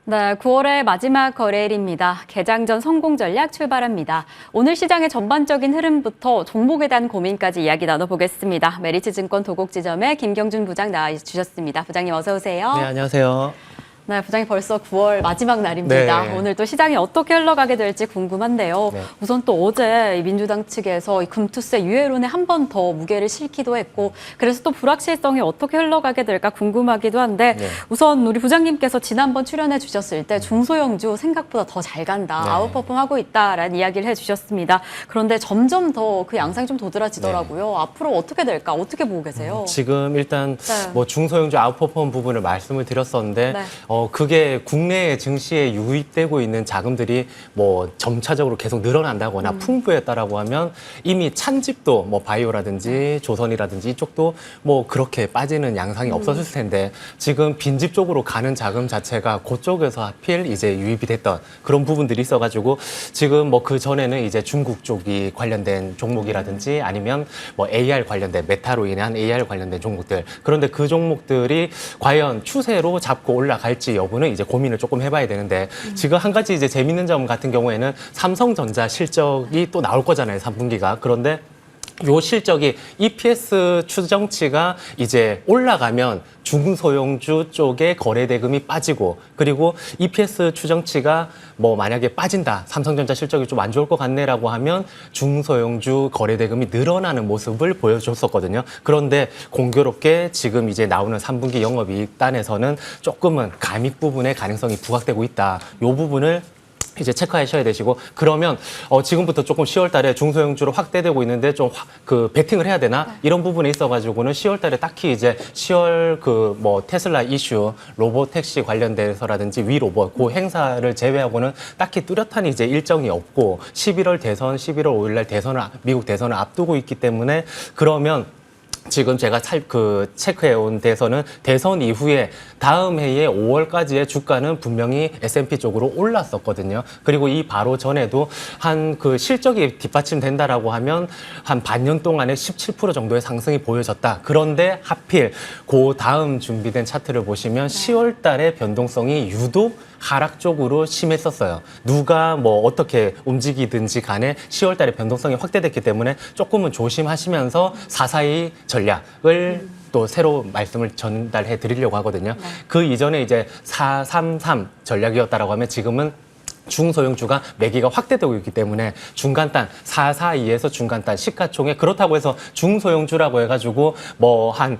네, 9월의 마지막 거래일입니다. 개장 전 성공 전략 출발합니다. 오늘 시장의 전반적인 흐름부터 종목에 대한 고민까지 이야기 나눠보겠습니다. 메리츠증권 도곡지점의 김경준 부장 나와주셨습니다. 부장님 어서 오세요. 네, 안녕하세요. 네, 부장님 벌써 9월 마지막 날입니다. 네. 오늘 또 시장이 어떻게 흘러가게 될지 궁금한데요. 네. 우선 또 어제 민주당 측에서 이 금투세 유예론에 한 번 더 무게를 실기도 했고, 그래서 또 불확실성이 어떻게 흘러가게 될까 궁금하기도 한데, 네. 우선 우리 부장님께서 지난번 출연해 주셨을 때 중소형주 생각보다 더 잘 간다, 네. 아웃퍼폼하고 있다라는 이야기를 해주셨습니다. 그런데 점점 더 그 양상이 좀 도드라지더라고요. 앞으로 어떻게 될까? 어떻게 보고 계세요? 지금 일단 네. 뭐 중소형주 아웃퍼폼 부분을 말씀을 드렸었는데 네. 그게 국내 증시에 유입되고 있는 자금들이 뭐 점차적으로 계속 늘어난다거나 풍부했다라고 하면 이미 찬집도 뭐 바이오라든지 조선이라든지 이쪽도 뭐 그렇게 빠지는 양상이 없었을 텐데 지금 빈집 쪽으로 가는 자금 자체가 그쪽에서 하필 이제 유입이 됐던 그런 부분들이 있어가지고 지금 뭐 그 전에는 이제 중국 쪽이 관련된 종목이라든지 아니면 뭐 AR 관련된 메타로 인한 AR 관련된 종목들 그런데 그 종목들이 과연 추세로 잡고 올라갈지 여부는 이제 고민을 조금 해봐야 되는데 지금 한 가지 이제 재밌는 점 같은 경우에는 삼성전자 실적이 또 나올 거잖아요, 3분기가. 그런데 요 실적이 EPS 추정치가 이제 올라가면 중소형주 쪽에 거래 대금이 빠지고 그리고 EPS 추정치가 뭐 만약에 빠진다, 삼성전자 실적이 좀 안 좋을 것 같네라고 하면 중소형주 거래 대금이 늘어나는 모습을 보여줬었거든요. 그런데 공교롭게 지금 이제 나오는 3분기 영업이익단에서는 조금은 감익 부분의 가능성이 부각되고 있다. 요 부분을 이제 체크하셔야 되시고 그러면 지금부터 조금 10월 달에 중소형주로 확대되고 있는데 좀 그 베팅을 해야 되나 이런 부분에 있어가지고는 10월 달에 딱히 이제 10월 그 뭐 테슬라 이슈 로봇 택시 관련돼서라든지 위 로봇 그 행사를 제외하고는 딱히 뚜렷한 이제 일정이 없고 11월 대선 11월 5일 날 대선을 미국 대선을 앞두고 있기 때문에 그러면 지금 제가 체크해온 데서는 대선 이후에 다음 해에 5월까지의 주가는 분명히 S&P 쪽으로 올랐었거든요. 그리고 이 바로 전에도 한 그 실적이 뒷받침된다라고 하면 한 반년 동안에 17% 정도의 상승이 보여졌다. 그런데 하필 그 다음 준비된 차트를 보시면 10월 달에 변동성이 유독 하락 쪽으로 심했었어요. 누가 뭐 어떻게 움직이든지 간에 10월 달에 변동성이 확대됐기 때문에 조금은 조심하시면서 442 전략을 또 새로 말씀을 전달해 드리려고 하거든요. 네. 그 이전에 이제 433 전략이었다라고 하면 지금은 중소형주가 매기가 확대되고 있기 때문에 중간단 442에서 중간단 시가총액 그렇다고 해서 중소형주라고 해가지고 뭐 한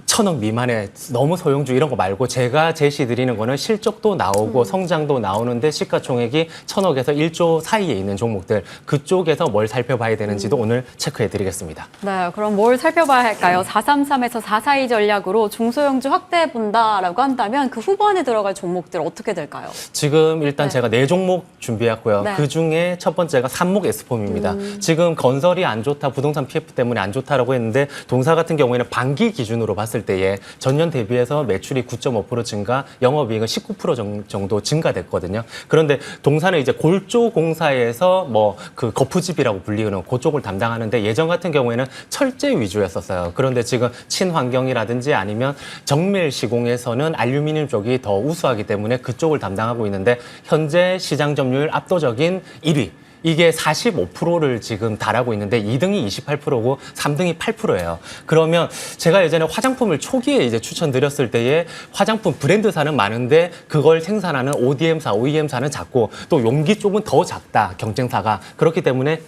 1,000억 미만의 너무 소형주 이런 거 말고 제가 제시드리는 거는 실적도 나오고 성장도 나오는데 시가총액이 1,000억에서 1조 사이에 있는 종목들 그쪽에서 뭘 살펴봐야 되는지도 오늘 체크해 드리겠습니다. 네, 그럼 뭘 살펴봐야 할까요? 433에서 442 전략으로 중소형주 확대해 본다라고 한다면 그 후보 안에 들어갈 종목들 어떻게 될까요? 지금 일단 네. 제가 4종목 준비했고요. 네. 그중에 첫 번째가 산목 에스폼입니다. 지금 건설이 안 좋다, 부동산 PF 때문에 안 좋다라고 했는데 동사 같은 경우에는 반기 기준으로 봤을 때에 전년 대비해서 매출이 9.5% 증가, 영업이익은 19% 정도 증가됐거든요. 그런데 동사는 이제 골조 공사에서 뭐 그 거푸집이라고 불리는 그쪽을 담당하는데 예전 같은 경우에는 철제 위주였었어요. 그런데 지금 친환경이라든지 아니면 정밀 시공에서는 알루미늄 쪽이 더 우수하기 때문에 그쪽을 담당하고 있는데 현재 시장 점유율 압도적인 1위. 이게 45%를 지금 달하고 있는데 2등이 28%고 3등이 8%예요. 그러면 제가 예전에 화장품을 초기에 이제 추천드렸을 때에 화장품 브랜드사는 많은데 그걸 생산하는 ODM사, OEM사는 작고 또 용기 쪽은 더 작다, 경쟁사가. 그렇기 때문에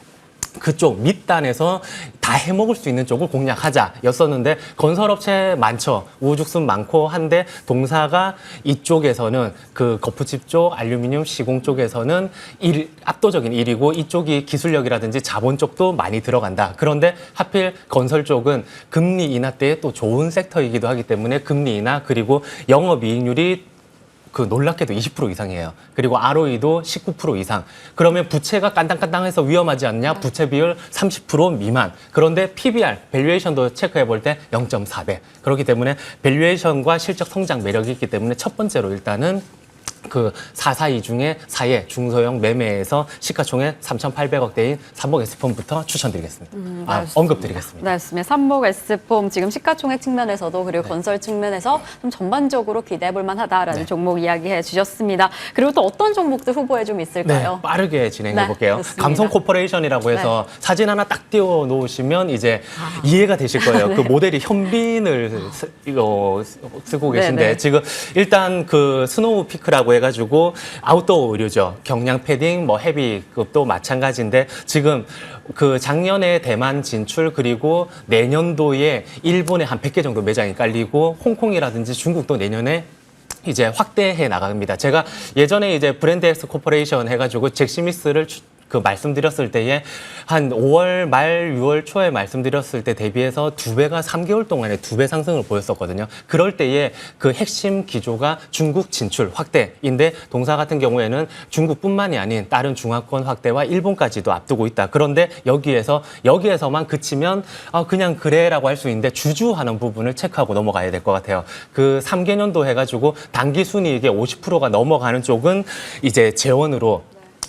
그쪽 밑단에서 다 해먹을 수 있는 쪽을 공략하자였었는데 건설업체 많죠. 우후죽순 많고 한데 동사가 이쪽에서는 그 거푸집 쪽, 알루미늄 시공 쪽에서는 압도적인 1위고 이쪽이 기술력이라든지 자본 쪽도 많이 들어간다. 그런데 하필 건설 쪽은 금리 인하 때에 또 좋은 섹터이기도 하기 때문에 금리 인하 그리고 영업이익률이 그 놀랍게도 20% 이상이에요. 그리고 ROE도 19% 이상. 그러면 부채가 깐당깐당해서 위험하지 않냐? 부채 비율 30% 미만. 그런데 PBR, 밸류에이션도 체크해 볼 때 0.4배. 그렇기 때문에 밸류에이션과 실적 성장 매력이 있기 때문에 첫 번째로 일단은 그 442 중에 4회 중소형 매매에서 시가총액 3,800억대인 삼목 S폼부터 추천드리겠습니다. 언급드리겠습니다. 네, 삼목 S폼 지금 시가총액 측면에서도 그리고 네. 건설 측면에서 좀 전반적으로 기대해볼 만하다라는 네. 종목 이야기해 주셨습니다. 그리고 또 어떤 종목들 후보에 좀 있을까요? 네, 빠르게 진행해 볼게요. 좋습니다. 감성 코퍼레이션이라고 해서 사진 하나 딱 띄워 놓으시면 이제 이해가 되실 거예요. 그 모델이 현빈을 쓰고 계신데 네, 네. 지금 일단 그 스노우 피크라고 해가지고 아웃도어 의류죠. 경량 패딩, 뭐 헤비급도 마찬가지인데 지금 그 작년에 대만 진출 그리고 내년도에 일본에 한 100개 정도 매장이 깔리고 홍콩이라든지 중국도 내년에 이제 확대해 나갑니다. 제가 예전에 이제 브랜드 엑스 코퍼레이션 해가지고 잭스미스를 말씀드렸을 때에 한 5월 말 6월 초에 말씀드렸을 때 대비해서 2배가 3개월 동안에 2배 상승을 보였었거든요. 그럴 때에 그 핵심 기조가 중국 진출 확대인데 동사 같은 경우에는 중국뿐만이 아닌 다른 중화권 확대와 일본까지도 앞두고 있다. 그런데 여기에서만 그치면 그냥 그래라고 할 수 있는데 주주하는 부분을 체크하고 넘어가야 될 것 같아요. 그 3개년도 해가지고 단기 순이익의 50%가 넘어가는 쪽은 이제 재원으로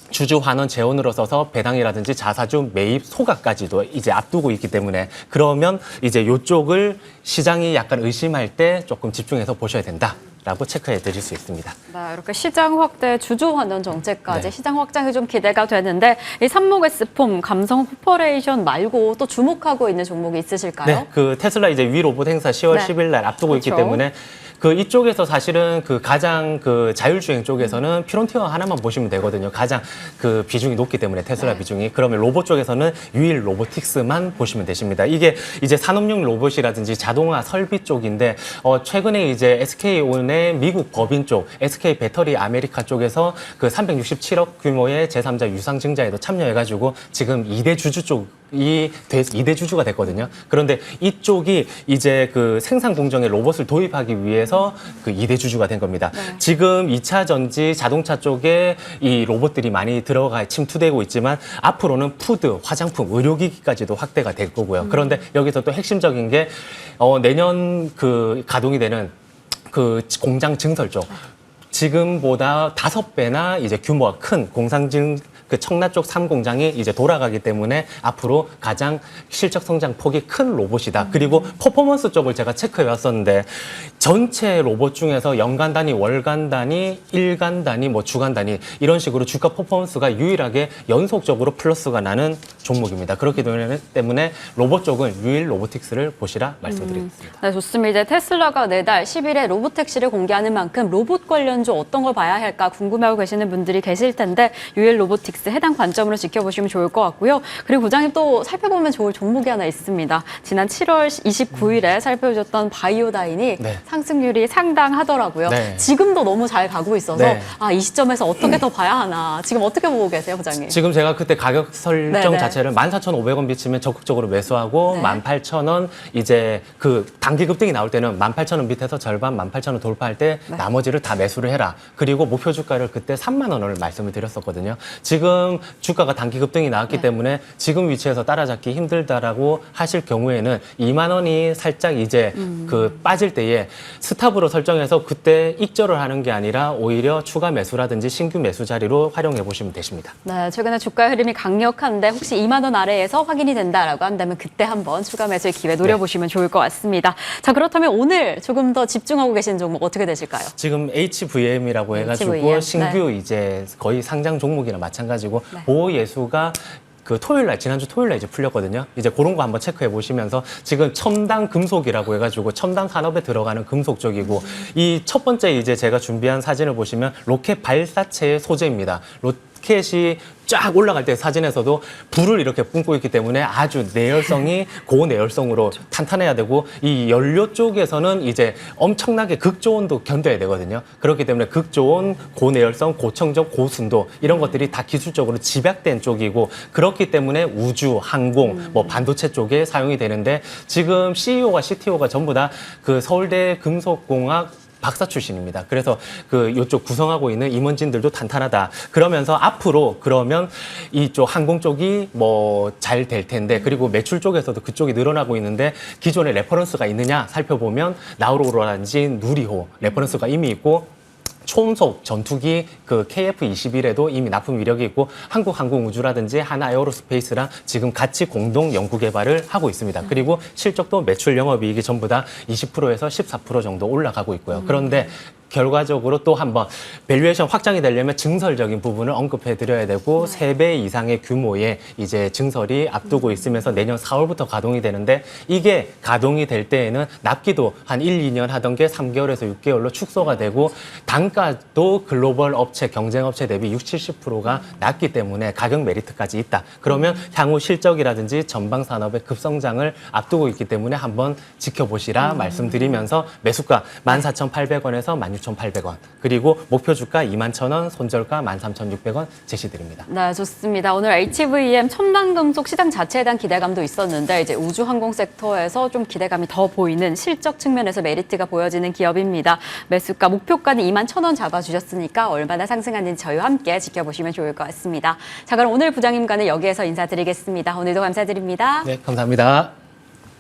주주 환원 재원으로 써서 배당이라든지 자사주 매입 소각까지도 이제 앞두고 있기 때문에 그러면 이제 이쪽을 시장이 약간 의심할 때 조금 집중해서 보셔야 된다라고 체크해 드릴 수 있습니다. 네, 이렇게 시장 확대, 주주 환원 정책까지 네. 시장 확장이 좀 기대가 되는데 이 삼목 S폼, 감성 코퍼레이션 말고 또 주목하고 있는 종목이 있으실까요? 네, 그 테슬라 이제 위 로봇 행사 10월 네. 10일 날 앞두고 있기 그렇죠. 때문에 그 이쪽에서 사실은 그 가장 그 자율주행 쪽에서는 피론티어 하나만 보시면 되거든요. 가장 그 비중이 높기 때문에 테슬라 네. 비중이. 그러면 로봇 쪽에서는 유일 로보틱스만 보시면 되십니다. 이게 이제 산업용 로봇이라든지 자동화 설비 쪽인데 최근에 이제 SK온의 미국 법인 쪽 SK 배터리 아메리카 쪽에서 그 367억 규모의 제3자 유상증자에도 참여해가지고 지금 2대 주주 쪽이 2대 주주가 됐거든요. 그런데 이쪽이 이제 그 생산 공정에 로봇을 도입하기 위해서 그 2대 주주가 된 겁니다. 네. 지금 2차 전지 자동차 쪽에 이 로봇들이 많이 침투되고 있지만 앞으로는 푸드, 화장품, 의료기기까지도 확대가 될 거고요. 그런데 여기서 또 핵심적인 게 내년 그 가동이 되는 그 공장 증설 쪽 지금보다 5배나 이제 규모가 큰 그 청라 쪽 3공장이 이제 돌아가기 때문에 앞으로 가장 실적 성장 폭이 큰 로봇이다. 그리고 퍼포먼스 쪽을 제가 체크해 왔었는데 전체 로봇 중에서 연간 단위, 월간 단위, 일간 단위, 뭐 주간 단위 이런 식으로 주가 퍼포먼스가 유일하게 연속적으로 플러스가 나는 종목입니다. 그렇기 때문에 로봇 쪽은 유일 로보틱스를 보시라 말씀드리겠습니다. 네, 좋습니다. 이제 테슬라가 내달 10일에 로보택시를 공개하는 만큼 로봇 관련주 어떤 걸 봐야 할까 궁금해하고 계시는 분들이 계실 텐데 유일 로보틱스 해당 관점으로 지켜보시면 좋을 것 같고요. 그리고 부장님 또 살펴보면 좋을 종목이 하나 있습니다. 지난 7월 29일에 살펴주셨던 바이오다인이 네. 상승률이 상당하더라고요. 네. 지금도 너무 잘 가고 있어서 네. 이 시점에서 어떻게 더 봐야 하나. 지금 어떻게 보고 계세요, 부장님? 지금 제가 그때 가격 설정 네네. 자체를 14,500원 비치면 적극적으로 매수하고 네. 18,000원 이제 그 단기 급등이 나올 때는 18,000원 밑에서 절반 18,000원 돌파할 때 네. 나머지를 다 매수를 해라. 그리고 목표 주가를 그때 3만 원을 말씀을 드렸었거든요. 지금 주가가 단기 급등이 나왔기 네. 때문에 지금 위치에서 따라잡기 힘들다라고 하실 경우에는 2만 원이 살짝 이제 그 빠질 때에 스탑으로 설정해서 그때 익절을 하는 게 아니라 오히려 추가 매수라든지 신규 매수 자리로 활용해 보시면 되십니다. 네, 최근에 주가 흐름이 강력한데 혹시 2만 원 아래에서 확인이 된다라고 한다면 그때 한번 추가 매수의 기회 노려보시면 좋을 것 같습니다. 자, 그렇다면 오늘 조금 더 집중하고 계신 종목 어떻게 되실까요? 지금 HVM이라고 해가지고 HVM, 신규 이제 거의 상장 종목이나 마찬가지고 네. 보호예수가 그 지난주 토요일 날 이제 풀렸거든요. 이제 그런 거 한번 체크해 보시면서 지금 첨단 금속이라고 해가지고 첨단 산업에 들어가는 금속 쪽이고 이 첫 번째 이제 제가 준비한 사진을 보시면 로켓 발사체의 소재입니다. 로켓이 쫙 올라갈 때 사진에서도 불을 이렇게 뿜고 있기 때문에 아주 내열성이 고내열성으로 탄탄해야 되고 이 연료 쪽에서는 이제 엄청나게 극저온도 견뎌야 되거든요. 그렇기 때문에 극저온, 고내열성, 고청적, 고순도 이런 것들이 다 기술적으로 집약된 쪽이고 그렇기 때문에 우주, 항공, 뭐 반도체 쪽에 사용이 되는데 지금 CEO가 CTO가 전부 다 그 서울대 금속공학 박사 출신입니다. 그래서 그 이쪽 구성하고 있는 임원진들도 탄탄하다. 그러면서 앞으로 그러면 이쪽 항공 쪽이 뭐 잘 될 텐데 그리고 매출 쪽에서도 그쪽이 늘어나고 있는데 기존에 레퍼런스가 있느냐 살펴보면 나우로라든지 누리호 레퍼런스가 이미 있고 초음속 전투기 그 KF-21에도 이미 납품 이력이 있고 한국항공우주라든지 하나에어로스페이스랑 지금 같이 공동 연구 개발을 하고 있습니다. 그리고 실적도 매출 영업이익이 전부 다 20%에서 14% 정도 올라가고 있고요. 그런데 결과적으로 또 한번 밸류에이션 확장이 되려면 증설적인 부분을 언급해 드려야 되고 3배 이상의 규모의 이제 증설이 앞두고 있으면서 내년 4월부터 가동이 되는데 이게 가동이 될 때에는 납기도 한 1, 2년 하던 게 3개월에서 6개월로 축소가 되고 단가도 글로벌 업체, 경쟁업체 대비 60, 70%가 낮기 때문에 가격 메리트까지 있다. 그러면 향후 실적이라든지 전방 산업의 급성장을 앞두고 있기 때문에 한번 지켜보시라 말씀드리면서 매수가 14,800원에서 16,800원 그리고 목표 주가 21,000원, 손절가 13,600원 제시드립니다. 네, 좋습니다. 오늘 HVM 첨단금속 시장 자체에 대한 기대감도 있었는데 이제 우주항공 섹터에서 좀 기대감이 더 보이는 실적 측면에서 메리트가 보여지는 기업입니다. 매수가 목표가는 21,000원 잡아주셨으니까 얼마나 상승하는지 저희와 함께 지켜보시면 좋을 것 같습니다. 자, 그럼 오늘 부장님과는 여기에서 인사드리겠습니다. 오늘도 감사드립니다. 네, 감사합니다.